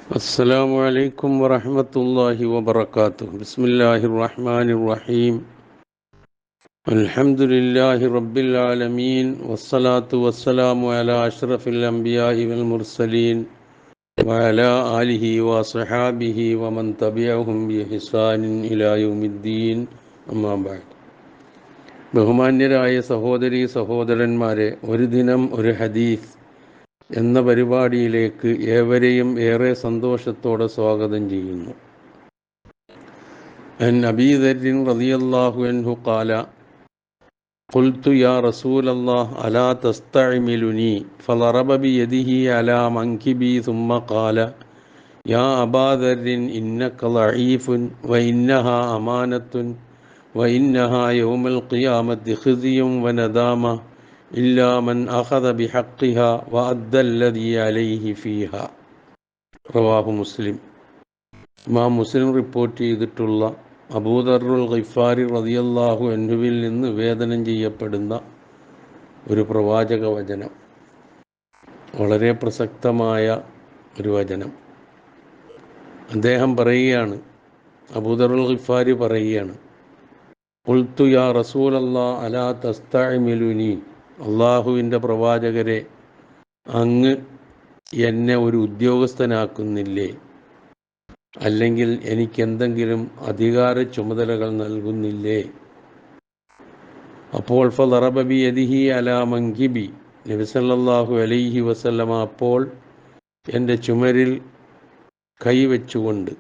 السلام عليكم ورحمة الله وبركاته. بسم الله الرحمن الرحيم. الحمد لله رب العالمين والصلاة والسلام على أشرف الأنبياء والمرسلين وعلى آله وصحابه ومن تبعهم بإحسان إلى يوم الدين. أما بعد. ബഹുമാന്യരായ സഹോദരീ സഹോദരന്മാരെ, ഒരു ദിനം ഒരു ഹദീസ് എന്ന പരിപാടിയിലേക്ക് ഏവരെയും ഏറെ സന്തോഷത്തോടെ സ്വാഗതം ചെയ്യുന്നു. അൻ അബീ ദർരിൻ റളിയല്ലാഹു അൻഹു ഖാല ഖുൽതു യാ റസൂലല്ലാഹ് അലാ തസ്തഅ്മിലുനി ഫളറബ ബിയദിഹി അലാ മൻകിബി സുമ്മ ഖാല യാ അബാ ദർരിൻ ഇന്നക ളഈഫുൻ വഇന്നഹാ അമാനത്തുൻ വഇന്നഹാ യൗമൽ ഖിയാമത്തി ഖിസ്യുൻ വനദാമ ഇല്ലാ മൻ അഖദ ബിഹഖ്ഖിഹാ വഅദ്ദല്ലദീ അലൈഹി ഫീഹാ. റവാഹു മുസ്ലിം. ഇമാം മുസ്ലിം റിപ്പോർട്ട് ചെയ്തിട്ടുള്ള അബൂദർറുൽ ഗിഫാരി റളിയല്ലാഹു അൻഹുവിൽ നിന്ന് നിവേദനം ചെയ്യപ്പെടുന്ന ഒരു പ്രവാചക വചനം, വളരെ പ്രസക്തമായ ഒരു വചനം. അദ്ദേഹം പറയുകയാണ്, അബൂദർറുൽ ഗിഫാരി പറയുകയാണ്, ഖുൽതു യാ റസൂലല്ലാഹ് അലാ തസ്തഅ്മിലുനി, അള്ളാഹുവിൻ്റെ പ്രവാചകരെ, അങ്ങ് എന്നെ ഒരു ഉദ്യോഗസ്ഥനാക്കുന്നില്ലേ, അല്ലെങ്കിൽ എനിക്കെന്തെങ്കിലും അധികാര ചുമതലകൾ നൽകുന്നില്ലേ? അപ്പോൾ ഫളറബ ബിയദിഹി അലാ മൻകിബി, നബി സല്ലല്ലാഹു അലൈഹി വസല്ലമ അപ്പോൾ എൻ്റെ ചുമരിൽ കൈവച്ചുകൊണ്ട്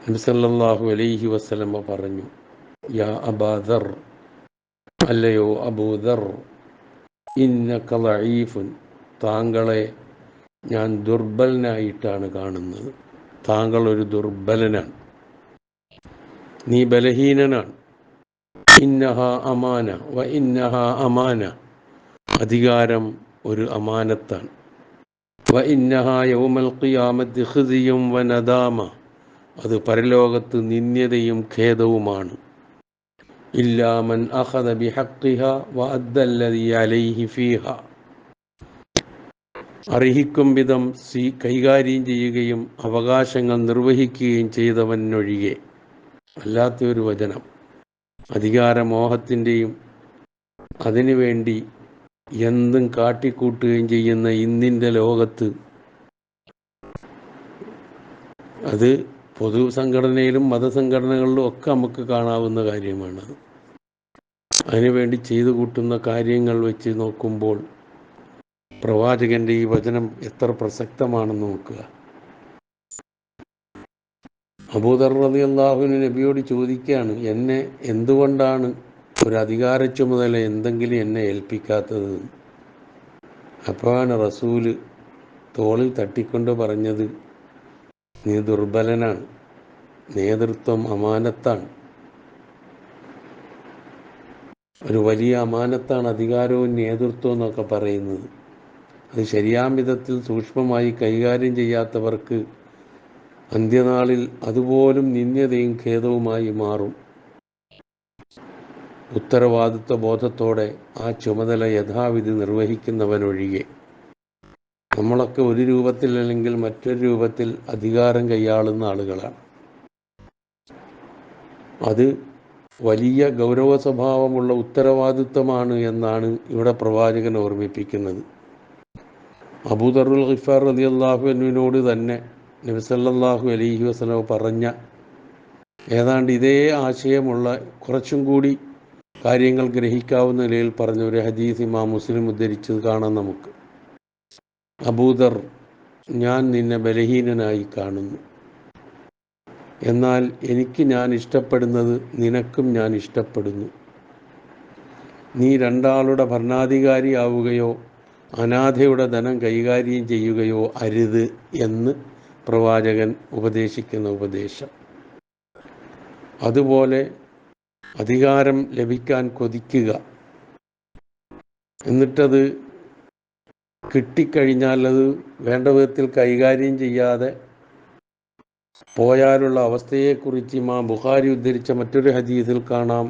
നബി സല്ലല്ലാഹു അലൈഹി വസല്ലമ പറഞ്ഞു, യാ അബാ ദർ, അല്ലയോ അബൂദർ, ഇന്നക ളഈഫുൻ, താങ്കളെ ഞാൻ ദുർബലനായിട്ടാണ് കാണുന്നത്. താങ്കൾ ഒരു ദുർബലനാണ്, നീ ബലഹീനനാണ്. ഇന്നഹ അമാന വ ഇന്നഹ അമാന, അധികാരം ഒരു അമാനത്താണ്. വ ഇന്നഹ യൗമൽ ഖിയാമത്തി ഖിസ്യും വ നദാമ, അത് പരലോകത്ത് നിന്ദ്യതയും ഖേദവുമാണ്. ഇല്ലാ മൻ അഖദ ബിഹഖ്ഖിഹാ വഅദ്ദല്ലദീ അലൈഹി ഫീഹാ, അർഹിക്കും വിധം കൈകാര്യം ചെയ്യുകയും അവകാശങ്ങൾ നിർവഹിക്കുകയും ചെയ്തവനൊഴികെ. അല്ലാത്തൊരു വചനം. അധികാരമോഹത്തിൻ്റെയും അതിനുവേണ്ടി എന്തും കാട്ടിക്കൂട്ടുകയും ചെയ്യുന്ന ഇന്നിൻ്റെ ലോകത്ത്, അത് പൊതുസംഘടനയിലും മതസംഘടനകളിലും ഒക്കെ നമുക്ക് കാണാവുന്ന കാര്യമാണത്. അതിനുവേണ്ടി ചെയ്തു കൂട്ടുന്ന കാര്യങ്ങൾ വെച്ച് നോക്കുമ്പോൾ പ്രവാചകന്റെ ഈ വചനം എത്ര പ്രസക്തമാണെന്ന് നോക്കുക. അബൂദർ റളിയല്ലാഹു അൻഹു നബിയോട് ചോദിക്കുകയാണ്, എന്നെ എന്തുകൊണ്ടാണ് ഒരു അധികാര ചുമതല എന്തെങ്കിലും എന്നെ ഏൽപ്പിക്കാത്തത്? അപ്പോഴാണ് റസൂല് തോളിൽ തട്ടിക്കൊണ്ട് പറഞ്ഞത്, നീ ദുർബലനാണ്, നേതൃത്വം അമാനത്താണ്, ഒരു വലിയ അമാനത്താണ് അധികാരവും നേതൃത്വവും എന്നൊക്കെ പറയുന്നത്. അത് ശരിയാം വിധത്തിൽ സൂക്ഷ്മമായി കൈകാര്യം ചെയ്യാത്തവർക്ക് അന്ത്യനാളിൽ അതുപോലും നിന്ദ്യതയും ഖേദവുമായി മാറും. ഉത്തരവാദിത്വ ബോധത്തോടെ ആ ചുമതല യഥാവിധി നിർവഹിക്കുന്നവനൊഴികെ. നമ്മളൊക്കെ ഒരു രൂപത്തിൽ അല്ലെങ്കിൽ മറ്റൊരു രൂപത്തിൽ അധികാരം കൈയാളുന്ന ആളുകളാണ്. അത് വലിയ ഗൗരവ സ്വഭാവമുള്ള ഉത്തരവാദിത്വമാണ് എന്നാണ് ഇവിടെ പ്രവാചകൻ ഓർമ്മിപ്പിക്കുന്നത്. അബൂദർറുൽ ഗിഫാർ റളിയല്ലാഹു അൻഹുവിനോട് തന്നെ നബി സല്ലല്ലാഹു അലൈഹി വസല്ലം പറഞ്ഞ ഏതാണ്ട് ഇതേ ആശയമുള്ള കുറച്ചും കൂടി കാര്യങ്ങൾ ഗ്രഹിക്കാവുന്ന നിലയിൽ പറഞ്ഞ ഒരു ഹദീസ് ഇമാം മുസ്ലിം ഉദ്ധരിച്ചത് കാണാം നമുക്ക്. അബൂദർ, ഞാൻ നിന്നെ ബലഹീനനായി കാണുന്നു, എന്നാൽ എനിക്ക് ഞാൻ ഇഷ്ടപ്പെടുന്നത് നിനക്കും ഞാൻ ഇഷ്ടപ്പെടുന്നു. നീ രണ്ടാളുടെ ഭരണാധികാരിയാവുകയോ അനാഥയുടെ ധനം കൈകാര്യം ചെയ്യുകയോ അരുത് എന്ന് പ്രവാചകൻ ഉപദേശിക്കുന്ന ഉപദേശം. അതുപോലെ അധികാരം ലഭിക്കാൻ കൊതിക്കുക, എന്നിട്ടത് കിട്ടിക്കഴിഞ്ഞാൽ അത് വേണ്ട വിധത്തിൽ കൈകാര്യം ചെയ്യാതെ പോയാലുള്ള അവസ്ഥയെക്കുറിച്ച് ഇമാം ബുഖാരി ഉദ്ധരിച്ച മറ്റൊരു ഹദീസിൽ കാണാം,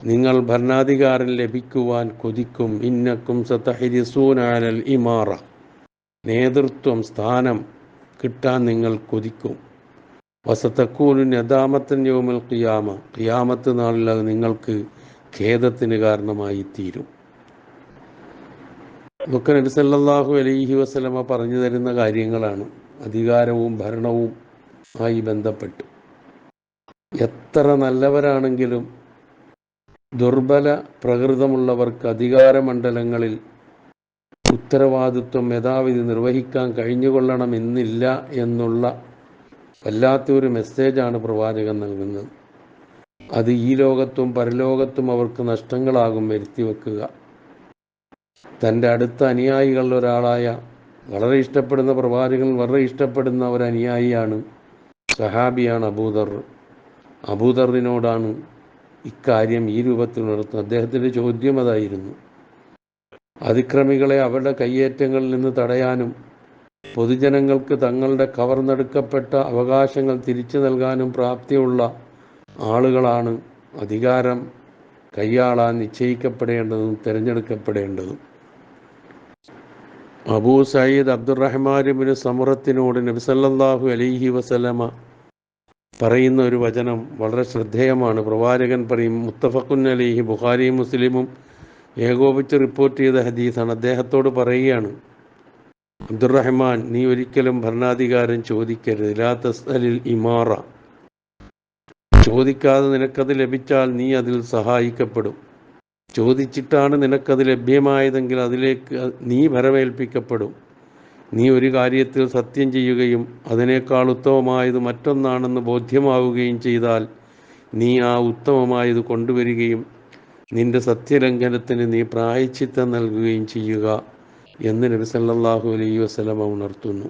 നിങ്ങൾ ഭരണാധികാരം ലഭിക്കുവാൻ കൊതിക്കും, ഇന്നക്കും സതഹരിസൂന അലൽ ഇമാറ, നേതൃത്വം, സ്ഥാനം കിട്ടാൻ നിങ്ങൾ കൊതിക്കും. വസതക്കൂനു നദാമത്തൻ യൗമൽ ഖിയാമ, ഖിയാമത്ത് നാളിൽ അത് നിങ്ങൾക്ക് ഖേദത്തിന് കാരണമായി തീരും. ഇതൊക്കെ നബി സല്ലല്ലാഹു അലൈഹി വസല്ലമ പറഞ്ഞു തരുന്ന കാര്യങ്ങളാണ്. അധികാരവും ഭരണവും ആയി ബന്ധപ്പെട്ട് എത്ര നല്ലവരാണെങ്കിലും ദുർബല പ്രകൃതമുള്ളവർക്ക് അധികാരമണ്ഡലങ്ങളിൽ ഉത്തരവാദിത്വം യഥാവിധി നിർവഹിക്കാൻ കഴിഞ്ഞുകൊള്ളണമെന്നില്ല എന്നുള്ള വല്ലാത്തൊരു മെസ്സേജാണ് പ്രവാചകൻ നൽകുന്നത്. അത് ഈ ലോകത്തും പരലോകത്തും അവർക്ക് നഷ്ടങ്ങളാകും വരുത്തിവെക്കുക. തൻ്റെ അടുത്ത അനുയായികളിൽ ഒരാളായ, വളരെ ഇഷ്ടപ്പെടുന്ന പ്രവാചകൻ വളരെ ഇഷ്ടപ്പെടുന്ന ഒരു അനുയായിയാണ്, സഹാബിയാണ് അബൂദർ. അബൂദറിനോടാണ് ഇക്കാര്യം ഈ രൂപത്തിൽ ഉണർത്തുന്നത്. അദ്ദേഹത്തിൻ്റെ ചോദ്യം അതായിരുന്നു. അതിക്രമികളെ അവരുടെ കയ്യേറ്റങ്ങളിൽ നിന്ന് തടയാനും പൊതുജനങ്ങൾക്ക് തങ്ങളുടെ കവർന്നെടുക്കപ്പെട്ട അവകാശങ്ങൾ തിരിച്ചു നൽകാനും പ്രാപ്തിയുള്ള ആളുകളാണ് അധികാരം കൈയാളാൻ നിശ്ചയിക്കപ്പെടേണ്ടതും തിരഞ്ഞെടുക്കപ്പെടേണ്ടതും. അബൂ സയ്യിദ് അബ്ദുറഹ്മാൻ ഇബ്നു സമുറത്തിനോട് നബി സല്ലല്ലാഹു അലൈഹി വസല്ലമ പറയുന്ന ഒരു വചനം വളരെ ശ്രദ്ധേയമാണ്. പ്രവാചകൻ പറയും, മുത്തഫഖുൻ അലൈഹി, ബുഖാരിയും മുസ്ലിമും ഏകോപിച്ച് റിപ്പോർട്ട് ചെയ്ത ഹദീസാണ്. അദ്ദേഹത്തോട് പറയുകയാണ്, അബ്ദുറഹ്മാൻ, നീ ഒരിക്കലും ഭരണാധികാരം ചോദിക്കരുത്. ലാ തസ്അലിൽ ഇമാറ, ചോദിക്കാതെ നിനക്കത് ലഭിച്ചാൽ നീ അതിൽ സഹായിക്കപ്പെടും. ചോദിച്ചിട്ടാണ് നിനക്കത് ലഭ്യമായതെങ്കിൽ അതിലേക്ക് നീ വരവേൽപ്പിക്കപ്പെടും. നീ ഒരു കാര്യത്തിൽ സത്യം ചെയ്യുകയും അതിനേക്കാൾ ഉത്തമമായത് മറ്റൊന്നാണെന്ന് ബോധ്യമാവുകയും ചെയ്താൽ നീ ആ ഉത്തമമായത് കൊണ്ടുവരികയും നിന്റെ സത്യലംഘനത്തിന് നീ പ്രായശ്ചിത്തം നൽകുകയും ചെയ്യുക എന്ന് നബി സല്ലല്ലാഹു അലൈഹി വസല്ലമ ഉണർത്തുന്നു.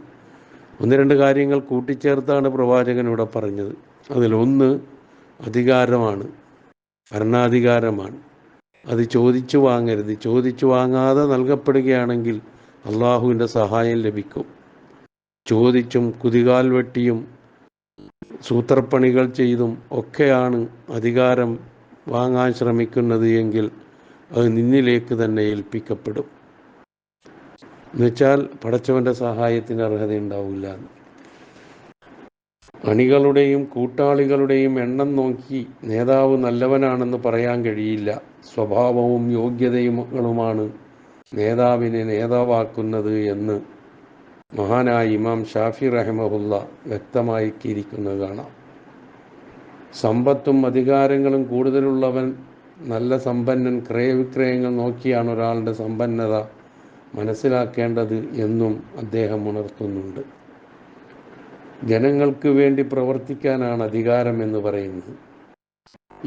ഒന്ന് രണ്ട് കാര്യങ്ങൾ കൂട്ടിച്ചേർത്താണ് പ്രവാചകൻ ഇവിടെ പറഞ്ഞത്. അതിലൊന്ന് അധികാരമാണ്, ഭരണാധികാരമാണ്. അത് ചോദിച്ചു വാങ്ങരുത്. ചോദിച്ചു വാങ്ങാതെ നൽകപ്പെടുകയാണെങ്കിൽ അള്ളാഹുവിൻ്റെ സഹായം ലഭിക്കും. ചോദിച്ചും കുതികാൽ വെട്ടിയും സൂത്രപ്പണികൾ ചെയ്തും ഒക്കെയാണ് അധികാരം വാങ്ങാൻ ശ്രമിക്കുന്നത് എങ്കിൽ അത് നിന്നിലേക്ക് തന്നെ ഏൽപ്പിക്കപ്പെടും. എന്നുവെച്ചാൽ പടച്ചവൻ്റെ സഹായത്തിന് അർഹതയുണ്ടാവില്ല. അണികളുടെയും കൂട്ടാളികളുടെയും എണ്ണം നോക്കി നേതാവ് നല്ലവനാണെന്ന് പറയാൻ കഴിയില്ല. സ്വഭാവവും യോഗ്യതകളുമാണ് നേതാവിനെ നേതാവാക്കുന്നത് എന്ന് മഹാനായ ഇമാം ഷാഫി റഹിമഹുല്ല വ്യക്തമാക്കിയിരിക്കുന്നത് കാണാം. സമ്പത്തും അധികാരങ്ങളും കൂടുതലുള്ളവൻ നല്ല സമ്പന്നൻ, ക്രയവിക്രയങ്ങൾ നോക്കിയാണ് ഒരാളുടെ സമ്പന്നത മനസ്സിലാക്കേണ്ടത് എന്നും അദ്ദേഹം ഉണർത്തുന്നുണ്ട്. ജനങ്ങൾക്ക് വേണ്ടി പ്രവർത്തിക്കാനാണ് അധികാരം എന്ന് പറയുന്നത്.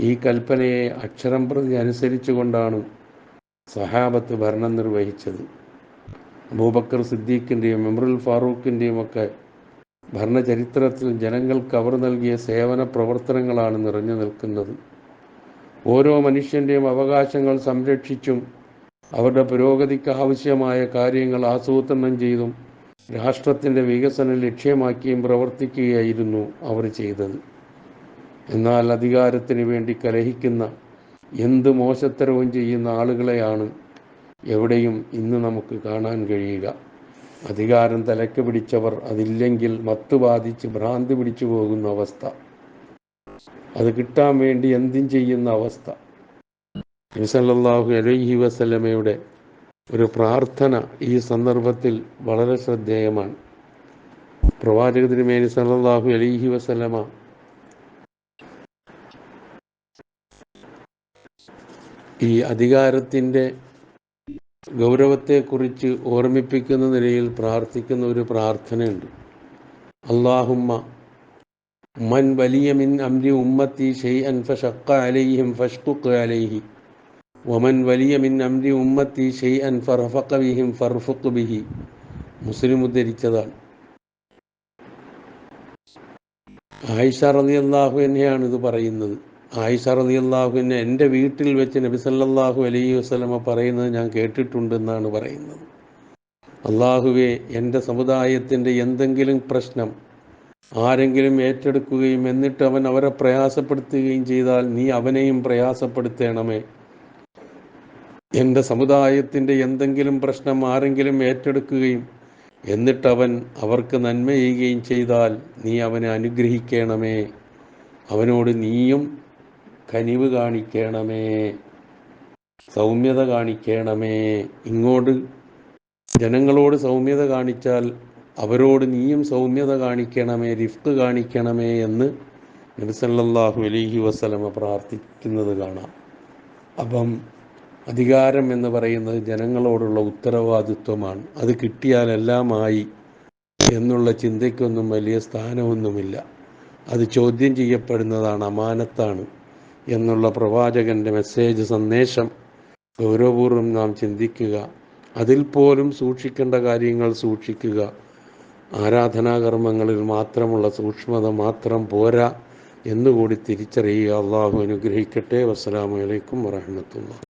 ഈ കൽപ്പനയെ അക്ഷരം പ്രതി അനുസരിച്ചുകൊണ്ടാണ് സഹാബത്ത് ഭരണം നിർവഹിച്ചത്. അബൂബക്കർ സിദ്ദീഖിൻ്റെയും ഉമറുൽ ഫാറൂഖിൻ്റെയും ഒക്കെ ഭരണചരിത്രത്തിൽ ജനങ്ങൾക്ക് അവർ നൽകിയ സേവന പ്രവർത്തനങ്ങളാണ് നിറഞ്ഞു നിൽക്കുന്നത്. ഓരോ മനുഷ്യൻ്റെയും അവകാശങ്ങൾ സംരക്ഷിച്ചും അവരുടെ പുരോഗതിക്ക് ആവശ്യമായ കാര്യങ്ങൾ ആസൂത്രണം ചെയ്തും രാഷ്ട്രത്തിൻ്റെ വികസനം ലക്ഷ്യമാക്കിയും പ്രവർത്തിക്കുകയായിരുന്നു അവർ ചെയ്തത്. എന്നാൽ അധികാരത്തിന് വേണ്ടി കലഹിക്കുന്ന എന്ത് മോശത്തരവും ചെയ്യുന്ന ആളുകളെയാണ് എവിടെയും ഇന്ന് നമുക്ക് കാണാൻ കഴിയുക. അധികാരം തലയ്ക്ക് പിടിച്ചവർ അതില്ലെങ്കിൽ മത്ത് ബാധിച്ച് ഭ്രാന്തി പിടിച്ചു പോകുന്ന അവസ്ഥ, അത് കിട്ടാൻ വേണ്ടി എന്തും ചെയ്യുന്ന അവസ്ഥ. നബി സല്ലല്ലാഹു അലൈഹി വസല്ലമയുടെ ഒരു പ്രാർത്ഥന ഈ സന്ദർഭത്തിൽ വളരെ ശ്രദ്ധേയമാണ്. പ്രവാചക തിരുമേനി സല്ലല്ലാഹു അലൈഹി വസല്ലമ ഈ അധികാരത്തിൻ്റെ ഗൗരവത്തെക്കുറിച്ച് ഓർമ്മിപ്പിക്കുന്ന നിലയിൽ പ്രാർത്ഥിക്കുന്ന ഒരു പ്രാർത്ഥനയുണ്ട്. അല്ലാഹുമ്മ മൻ വലിയ മിൻ അംരി ഉമ്മത്തി ഷൈഅൻ ഫശഖ്ഖ അലൈഹിം ഫശ്ഖുഖ് അലൈഹി വമൻ വലിയ മിൻ അംരി ഉമ്മത്തി ഷൈഅൻ ഫറഫഖ ബിഹിം ഫർഫുഖ് ബിഹി. മുസ്ലിം ഉദ്ധരിച്ചതാണ്. ആയിഷ റളിയല്ലാഹു അൻഹയാണ് ഇത് പറയുന്നത്. ആയിഷ റളിയല്ലാഹു അൻഹ എൻ്റെ വീട്ടിൽ വെച്ച് നബി സല്ലല്ലാഹു അലൈഹി വസല്ലമ പറയുന്നത് ഞാൻ കേട്ടിട്ടുണ്ടെന്നാണ് പറയുന്നത്. അല്ലാഹുവേ, എൻ്റെ സമുദായത്തിൻ്റെ എന്തെങ്കിലും പ്രശ്നം ആരെങ്കിലും ഏറ്റെടുക്കുകയും എന്നിട്ട് അവൻ അവരെ പ്രയാസപ്പെടുത്തുകയും ചെയ്താൽ നീ അവനെയും പ്രയാസപ്പെടുത്തണമേ. എൻ്റെ സമുദായത്തിൻ്റെ എന്തെങ്കിലും പ്രശ്നം ആരെങ്കിലും ഏറ്റെടുക്കുകയും എന്നിട്ടവൻ അവർക്ക് നന്മ ചെയ്യുകയും ചെയ്താൽ നീ അവനെ അനുഗ്രഹിക്കണമേ, അവനോട് നീയും കനിവ് കാണിക്കണമേ, സൗമ്യത കാണിക്കണമേ. ഇങ്ങോട്ട് ജനങ്ങളോട് സൗമ്യത കാണിച്ചാൽ അവരോട് നീയും സൗമ്യത കാണിക്കണമേ, റിഫ്ഖ് കാണിക്കണമേ എന്ന് നബി സല്ലല്ലാഹു അലൈഹി വസല്ലമ പ്രാർത്ഥിക്കുന്നത് കാണാം. അപ്പം അധികാരം എന്ന് പറയുന്നത് ജനങ്ങളോടുള്ള ഉത്തരവാദിത്വമാണ്. അത് കിട്ടിയാൽ എല്ലാമായി എന്നുള്ള ചിന്തയ്ക്കൊന്നും വലിയ സ്ഥാനമൊന്നുമില്ല. അത് ചോദ്യം ചെയ്യപ്പെടുന്നതാണ്, അമാനത്താണ് എന്നുള്ള പ്രവാചകൻ്റെ മെസ്സേജ്, സന്ദേശം ഗൗരവപൂർവ്വം നാം ചിന്തിക്കുക. അതിൽ പോലും സൂക്ഷിക്കേണ്ട കാര്യങ്ങൾ സൂക്ഷിക്കുക. ആരാധനാകർമ്മങ്ങളിൽ മാത്രമുള്ള സൂക്ഷ്മത മാത്രം പോരാ എന്നുകൂടി തിരിച്ചറിയുക. അള്ളാഹു അനുഗ്രഹിക്കട്ടെ. വസ്സലാമു അലൈക്കും വറഹ്മത്തുള്ളാഹി.